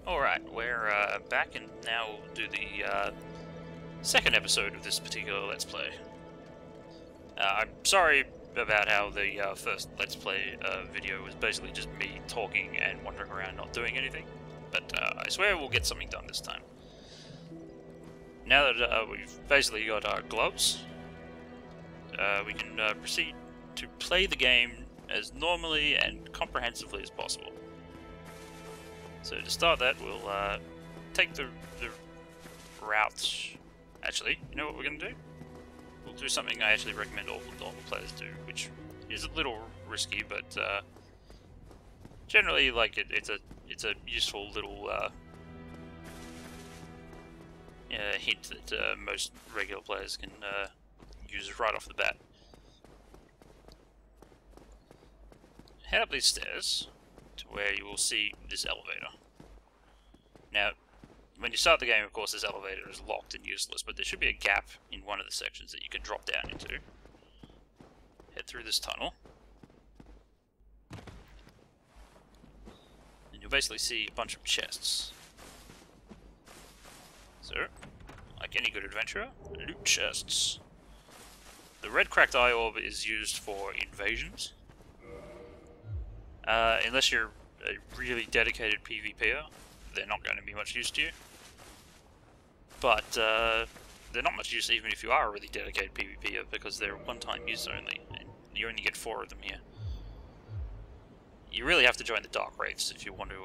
Alright, we're back and now we'll do the second episode of this particular Let's Play. I'm sorry about how the first Let's Play video was basically just me talking and wandering around not doing anything, but I swear we'll get something done this time. Now that we've basically got our gloves, we can proceed to play the game as normally and comprehensively as possible. So to start that, we'll take the routes. Actually, you know what we're going to do? We'll do something I actually recommend all normal players do, which is a little risky, but generally, like it's a useful little hint that most regular players can use right off the bat. Head up these stairs to where you will see this elevator. Now, when you start the game, of course, this elevator is locked and useless, but there should be a gap in one of the sections that you can drop down into. Head through this tunnel. And you'll basically see a bunch of chests. So, like any good adventurer, loot chests. The red cracked eye orb is used for invasions. Unless you're a really dedicated PvPer, they're not going to be much use to you. But they're not much use even if you are a really dedicated PvPer, because they're one-time use only, and you only get 4 of them here. You really have to join the Dark Wraiths if you want to,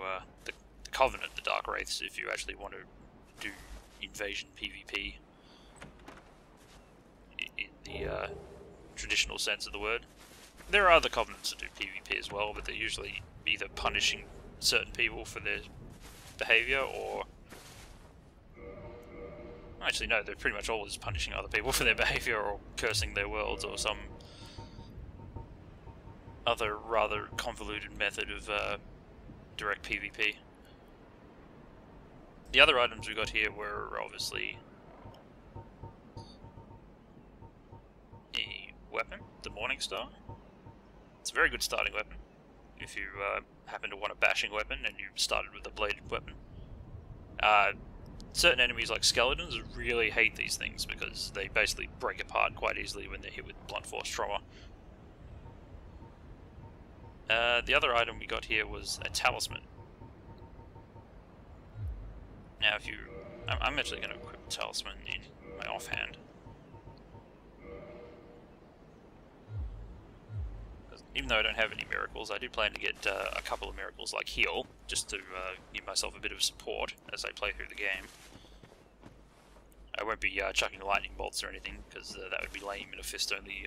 the Covenant, the Dark Wraiths, if you actually want to do invasion PvP in the traditional sense of the word. There are other Covenants that do PvP as well, but they're usually either punishing certain people for their behaviour, or... Actually, no, they're pretty much always punishing other people for their behaviour, or cursing their worlds, or some other rather convoluted method of direct PvP. The other items we got here were obviously a weapon, the Morning Star. It's a very good starting weapon if you happen to want a bashing weapon and you started with a bladed weapon. Certain enemies like skeletons really hate these things because they basically break apart quite easily when they're hit with blunt force trauma. The other item we got here was a talisman. Now if you... I'm actually going to equip a talisman in my offhand. Even though I don't have any miracles, I do plan to get a couple of miracles like heal, just to give myself a bit of support as I play through the game. I won't be chucking lightning bolts or anything, because that would be lame in a fist-only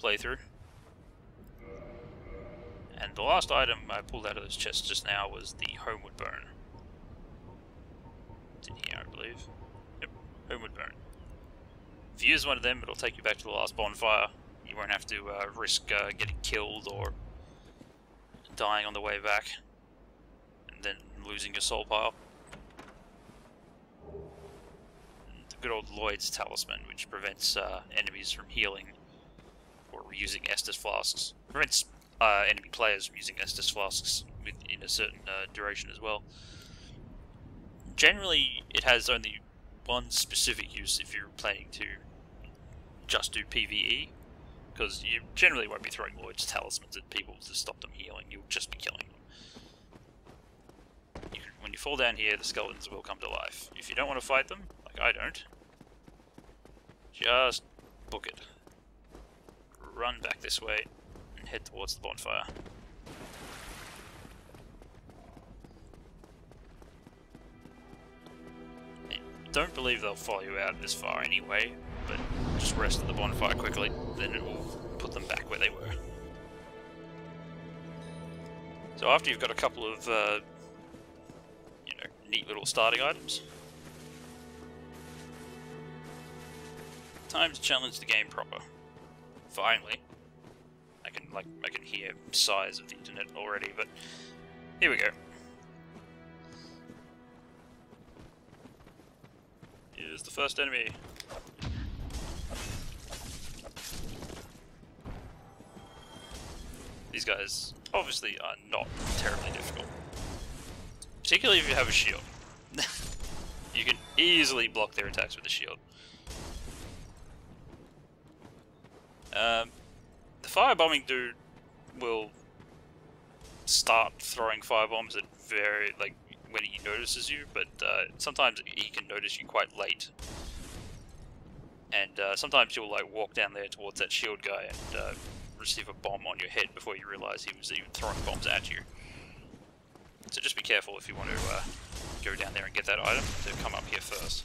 playthrough. And the last item I pulled out of those chests just now was the Homeward Burn. It's in here, I believe. Yep, Homeward Burn. If you use one of them, it'll take you back to the last bonfire. You won't have to risk getting killed or dying on the way back, and then losing your soul pile. And the good old Lloyd's Talisman, which prevents enemies from healing or using Estus flasks. Prevents enemy players from using Estus flasks within a certain duration as well. Generally, it has only one specific use if you're planning to just do PvE. Because you generally won't be throwing Lloyd's Talismans at people to stop them healing, you'll just be killing them. When you fall down here, the skeletons will come to life. If you don't want to fight them, like I don't, just book it. Run back this way and head towards the bonfire. I don't believe they'll follow you out this far anyway, but just rest at the bonfire quickly, then it will put them back where they were. So after you've got a couple of, you know, neat little starting items, time to challenge the game proper. Finally, I can hear sighs of the internet already, but here we go. Here's the first enemy. These guys obviously are not terribly difficult. particularly if you have a shield. You can easily block their attacks with a shield. The firebombing dude will start throwing firebombs at when he notices you, but sometimes he can notice you quite late. And sometimes you'll like walk down there towards that shield guy and receive a bomb on your head before you realise he was even throwing bombs at you. So just be careful if you want to go down there and get that item, to come up here first.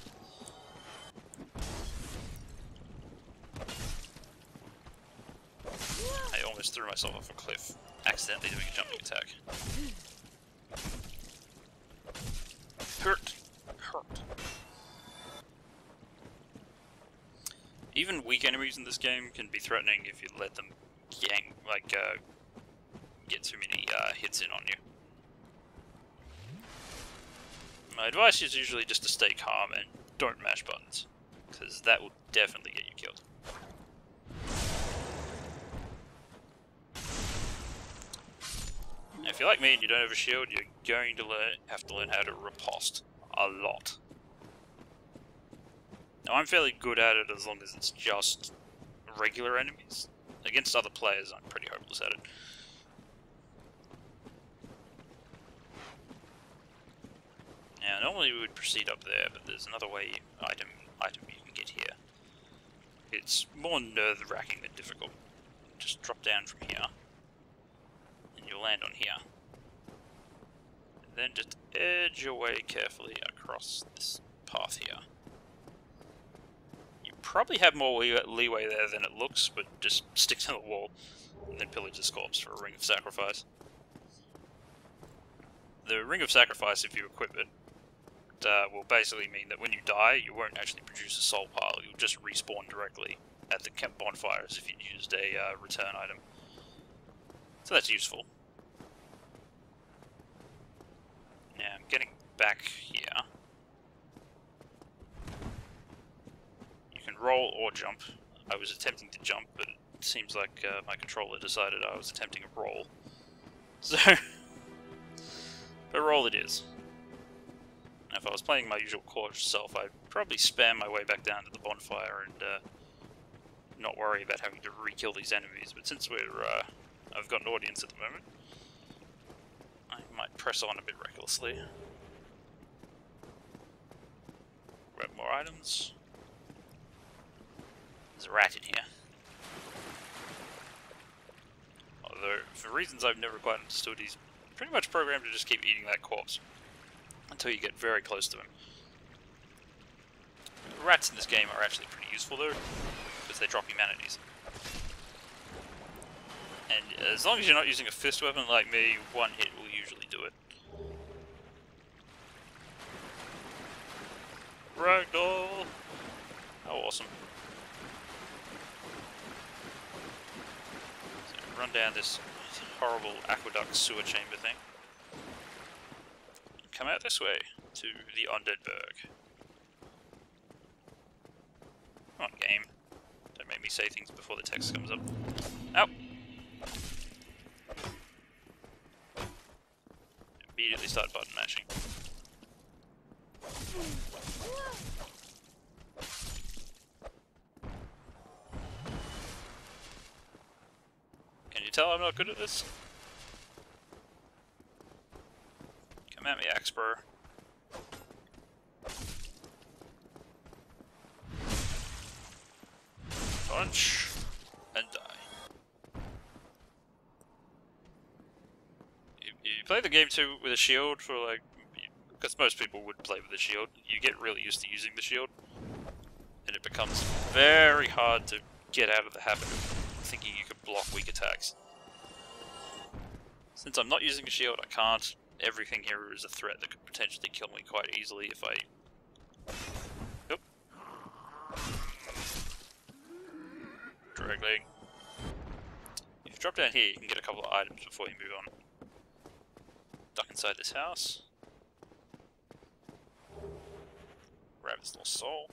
I almost threw myself off a cliff, accidentally doing a jumping attack. Hurt. Even weak enemies in this game can be threatening if you let them get too many hits in on you. My advice is usually just to stay calm and don't mash buttons, because that will definitely get you killed. Now, if you're like me and you don't have a shield, you're going to have to learn how to riposte a lot. Now, I'm fairly good at it as long as it's just regular enemies. Against other players, I'm pretty hopeless at it. Now, normally we would proceed up there, but there's another item you can get here. It's more nerve-wracking than difficult. Just drop down from here, and you'll land on here. And then just edge your way carefully across this path here. You probably have more leeway there than it looks, but just stick to the wall, and then pillage this corpse for a Ring of Sacrifice. The Ring of Sacrifice, if you equip it, will basically mean that when you die, you won't actually produce a soul pile, you'll just respawn directly at the camp bonfire as if you'd used a return item. So that's useful. Now, I'm getting back here. You can roll or jump. I was attempting to jump, but it seems like my controller decided I was attempting a roll. So, but roll it is. Now, if I was playing my usual course self, I'd probably spam my way back down to the bonfire and not worry about having to re-kill these enemies. But since I've got an audience at the moment, I might press on a bit recklessly. Grab more items. There's a rat in here. Although, for reasons I've never quite understood, he's pretty much programmed to just keep eating that corpse until you get very close to him. The rats in this game are actually pretty useful though, because they drop humanities. And as long as you're not using a fist weapon like me, one hit will usually do it. Ragdoll! How awesome. So run down this horrible aqueduct sewer chamber thing. Come out this way to the Undead Burg. Come on, game. Don't make me say things before the text comes up. Ow! Immediately start button mashing. Can you tell I'm not good at this? Come at me, Axper. Punch and die. You play the game too with a shield for like, because most people would play with a shield. You get really used to using the shield, and it becomes very hard to get out of the habit of thinking you could block weak attacks. Since I'm not using a shield, I can't. Everything here is a threat that could potentially kill me quite easily if I... Nope. Dragling. If you drop down here, you can get a couple of items before you move on. Duck inside this house. Grab this little soul.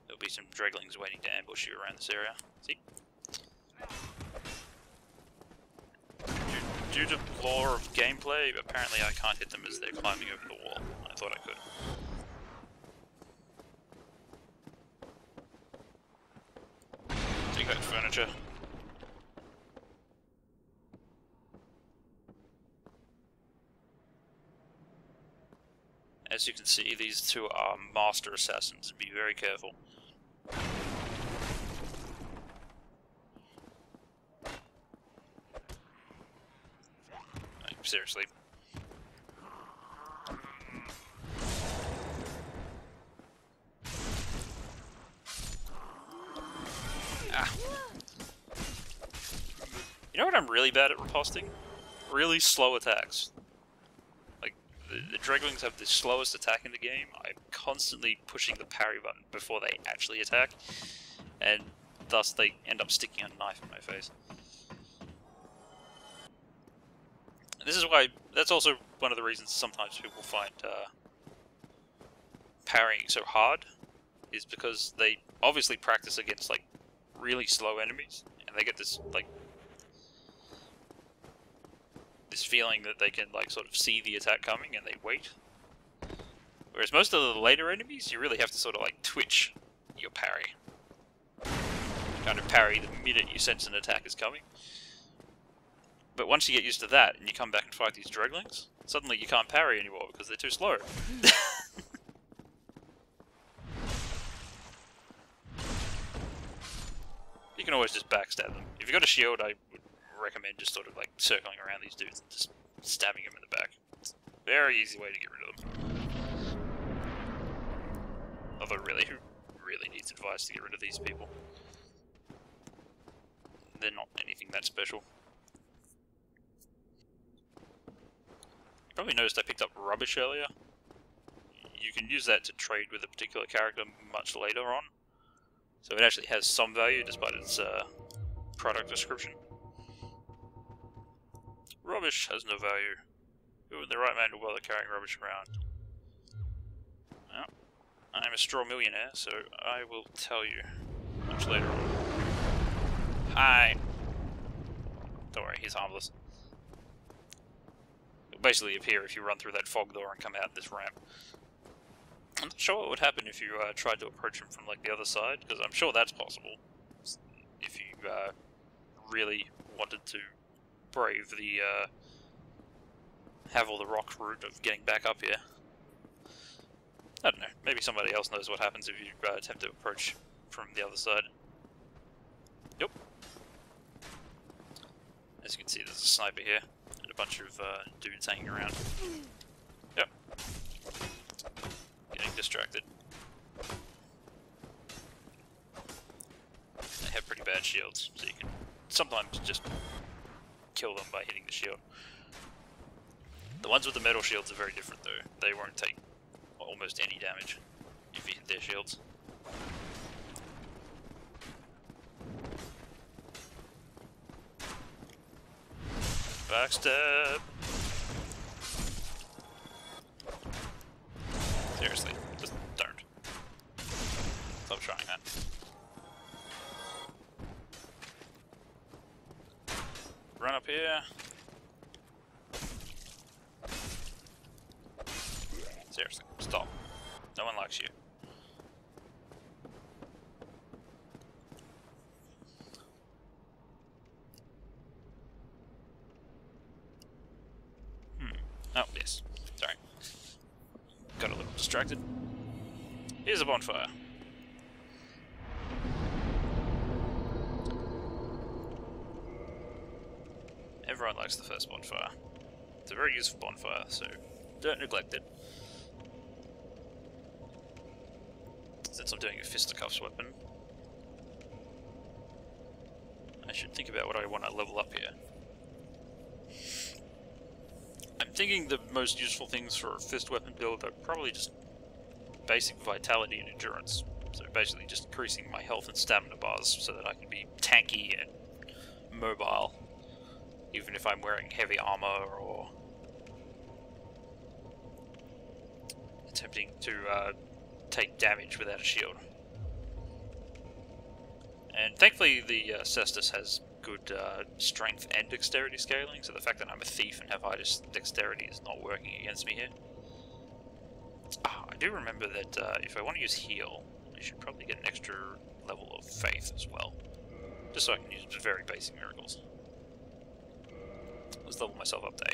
There'll be some draglings waiting to ambush you around this area. See? due to lore of gameplay, apparently I can't hit them as they're climbing over the wall. I thought I could. Take that furniture. As you can see, these two are master assassins. Be very careful. Like, seriously. Ah. You know what I'm really bad at riposting? Really slow attacks. The Dreglings have the slowest attack in the game. I'm constantly pushing the parry button before they actually attack, and thus they end up sticking a knife in my face. And this is why, that's also one of the reasons sometimes people find parrying so hard, is because they obviously practice against like really slow enemies, and they get this like this feeling that they can like sort of see the attack coming and they wait. Whereas most of the later enemies, you really have to sort of like twitch your parry. Kind of parry the minute you sense an attack is coming. But once you get used to that and you come back and fight these Dreglings, suddenly you can't parry anymore because they're too slow. You can always just backstab them. If you've got a shield, I would recommend just sort of like circling around these dudes and just stabbing them in the back. It's a very easy way to get rid of them. Although really, who really needs advice to get rid of these people? They're not anything that special. Probably noticed I picked up rubbish earlier. You can use that to trade with a particular character much later on. So it actually has some value despite its product description. Rubbish has no value. Who in the right mind will bother carrying rubbish around? Well, I'm a straw millionaire, so I will tell you much later on. Hi! Don't worry, he's harmless. He'll basically appear if you run through that fog door and come out this ramp. I'm not sure what would happen if you tried to approach him from like the other side, because I'm sure that's possible. If you really wanted to brave the have all the rock route of getting back up here. I don't know, maybe somebody else knows what happens if you attempt to approach from the other side. Yep. As you can see, there's a sniper here, and a bunch of dudes hanging around. Yep. Getting distracted. They have pretty bad shields, so you can sometimes just kill them by hitting the shield. The ones with the metal shields are very different though. They won't take almost any damage if you hit their shields. Backstab! Seriously, just don't. Stop trying that. Run up here. Seriously, stop. No one likes you. Oh, yes. Sorry. Got a little distracted. Here's a bonfire. Everyone likes the first bonfire. It's a very useful bonfire, so don't neglect it. Since I'm doing a fisticuffs weapon, I should think about what I want to level up here. I'm thinking the most useful things for a fist weapon build are probably just basic vitality and endurance. So basically just increasing my health and stamina bars so that I can be tanky and mobile, even if I'm wearing heavy armor or attempting to take damage without a shield. And thankfully the Caestus has good strength and dexterity scaling, so the fact that I'm a thief and have high dexterity is not working against me here. I do remember that if I want to use heal, I should probably get an extra level of faith as well, just so I can use very basic miracles. Let's level myself up to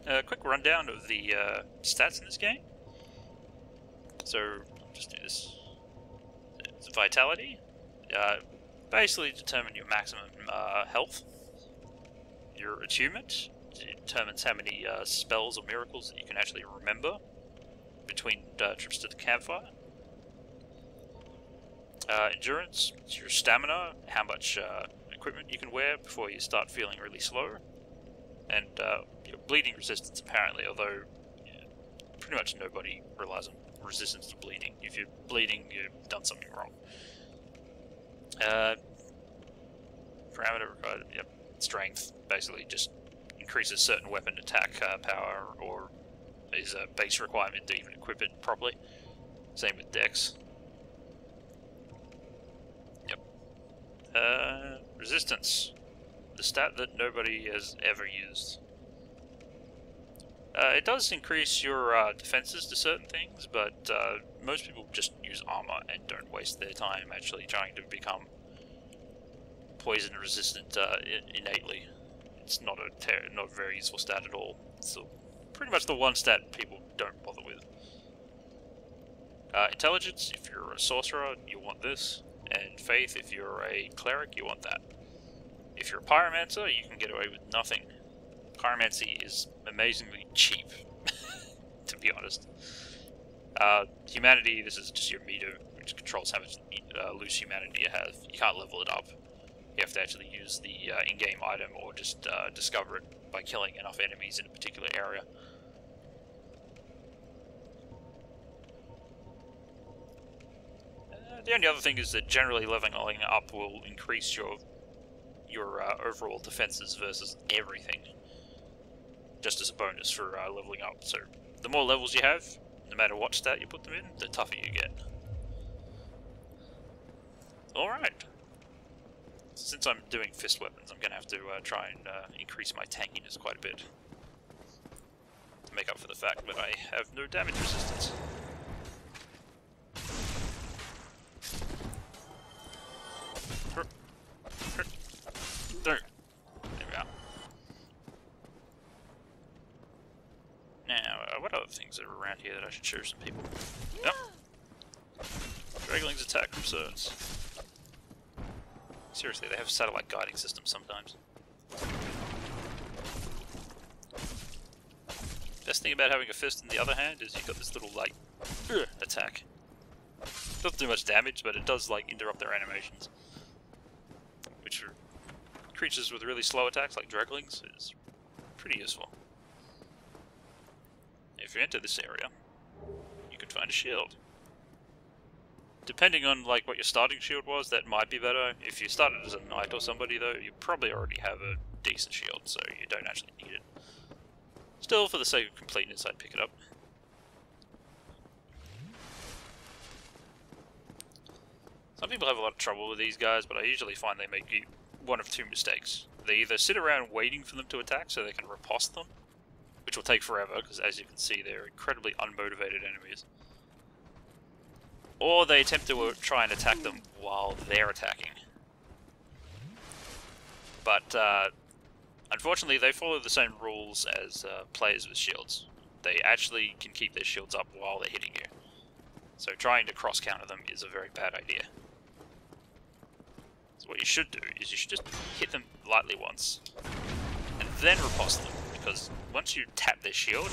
8. Quick rundown of the stats in this game. So, I'll just do this. It's vitality. Basically determine your maximum health. Your attunement determines how many spells or miracles that you can actually remember between trips to the campfire. Endurance, it's your stamina, how much equipment you can wear before you start feeling really slow. And your bleeding resistance, apparently, although pretty much nobody relies on resistance to bleeding. If you're bleeding, you've done something wrong. Parameter required, yep. Strength basically just increases certain weapon attack power, or is a base requirement to even equip it properly. Same with dex. Yep. Resistance. The stat that nobody has ever used. It does increase your defenses to certain things, but most people just use armor and don't waste their time actually trying to become poison resistant innately. It's not a very useful stat at all. It's pretty much the one stat people don't bother with. Intelligence, if you're a sorcerer, you want this, and faith, if you're a cleric, you want that. If you're a pyromancer, you can get away with nothing. Pyromancy is amazingly cheap, to be honest. Humanity, this is just your meter, which controls how much loose humanity you have. You can't level it up. You have to actually use the in-game item, or just discover it by killing enough enemies in a particular area. The only other thing is that generally leveling up will increase your overall defenses versus everything, just as a bonus for leveling up. So the more levels you have, no matter what stat you put them in, the tougher you get. Alright. Since I'm doing fist weapons, I'm going to have to try and increase my tankiness quite a bit to make up for the fact that I have no damage resistance. There we are. Now, what other things are around here that I should show some people? Yep. Dragling's attack concerns. Seriously, they have satellite guiding systems sometimes. Best thing about having a fist in the other hand is you've got this little, like, attack. Doesn't do much damage, but it does, like, interrupt their animations. Which for creatures with really slow attacks, like Draglings, is pretty useful. If you enter this area, you can find a shield. Depending on like what your starting shield was, that might be better. If you started as a knight or somebody though, you probably already have a decent shield, so you don't actually need it. Still, for the sake of completeness, I'd pick it up. Some people have a lot of trouble with these guys, but I usually find they make one of two mistakes. They either sit around waiting for them to attack so they can riposte them, which will take forever, because as you can see, they're incredibly unmotivated enemies. Or they attempt to try and attack them while they're attacking. But, unfortunately, they follow the same rules as players with shields. They actually can keep their shields up while they're hitting you. So trying to cross-counter them is a very bad idea. So what you should do is you should just hit them lightly once, and then riposte them, because once you tap their shield,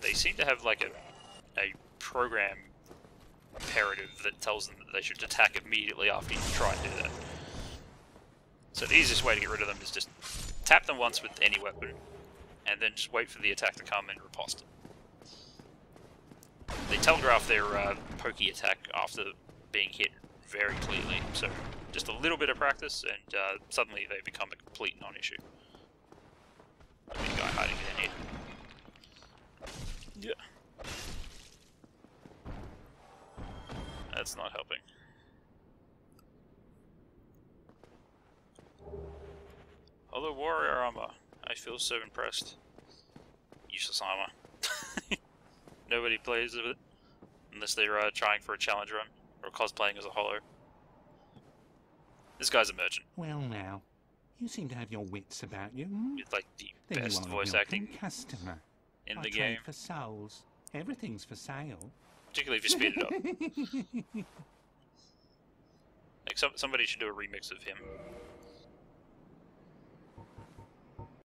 they seem to have like a program imperative that tells them that they should attack immediately after you try and do that. So the easiest way to get rid of them is just tap them once with any weapon, and then just wait for the attack to come and riposte it. They telegraph their pokey attack after being hit very clearly, so just a little bit of practice and suddenly they become a complete non-issue. There's a guy hiding in here. Yeah. That's not helping. warrior armor. I feel so impressed. Useless armor. Nobody plays with it unless they're trying for a challenge run or cosplaying as a hollow. This guy's a merchant. Well now, you seem to have your wits about you. Hmm? With like the Then best you are voice a acting customer. in I the trade game. for souls. Everything's for sale. Particularly if you speed it up. Like somebody should do a remix of him.